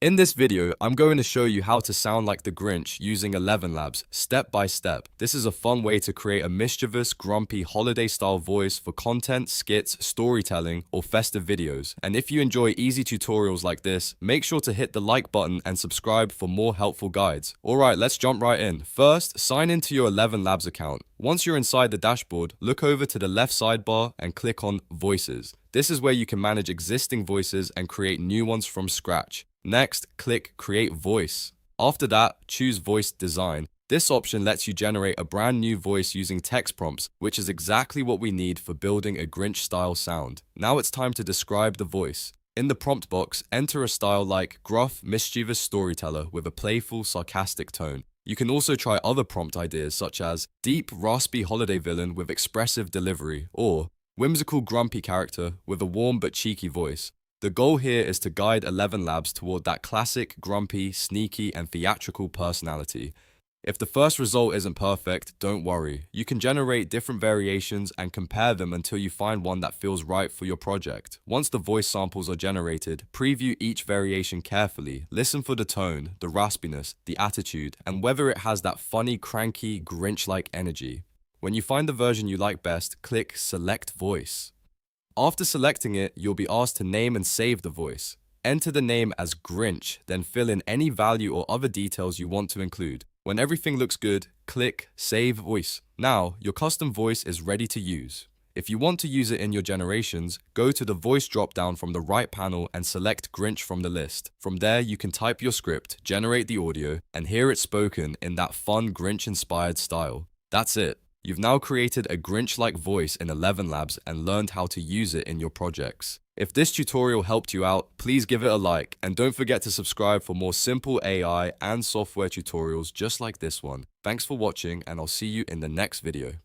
In this video, I'm going to show you how to sound like the Grinch using ElevenLabs step by step. This is a fun way to create a mischievous, grumpy, holiday-style voice for content, skits, storytelling, or festive videos. And if you enjoy easy tutorials like this, make sure to hit the like button and subscribe for more helpful guides. Alright, let's jump right in. First, sign into your ElevenLabs account. Once you're inside the dashboard, look over to the left sidebar and click on Voices. This is where you can manage existing voices and create new ones from scratch. Next, click Create Voice. After that, choose Voice Design. This option lets you generate a brand new voice using text prompts, which is exactly what we need for building a Grinch-style sound. Now it's time to describe the voice. In the prompt box, enter a style like gruff, mischievous storyteller with a playful, sarcastic tone. You can also try other prompt ideas such as deep, raspy holiday villain with expressive delivery, or whimsical, grumpy character with a warm but cheeky voice. The goal here is to guide ElevenLabs toward that classic, grumpy, sneaky, and theatrical personality. If the first result isn't perfect, don't worry. You can generate different variations and compare them until you find one that feels right for your project. Once the voice samples are generated, preview each variation carefully. Listen for the tone, the raspiness, the attitude, and whether it has that funny, cranky, Grinch-like energy. When you find the version you like best, click Select Voice. After selecting it, you'll be asked to name and save the voice. Enter the name as Grinch, then fill in any value or other details you want to include. When everything looks good, click Save Voice. Now, your custom voice is ready to use. If you want to use it in your generations, go to the voice drop-down from the right panel and select Grinch from the list. From there, you can type your script, generate the audio, and hear it spoken in that fun Grinch-inspired style. That's it. You've now created a Grinch-like voice in ElevenLabs and learned how to use it in your projects. If this tutorial helped you out, please give it a like and don't forget to subscribe for more simple AI and software tutorials just like this one. Thanks for watching and I'll see you in the next video.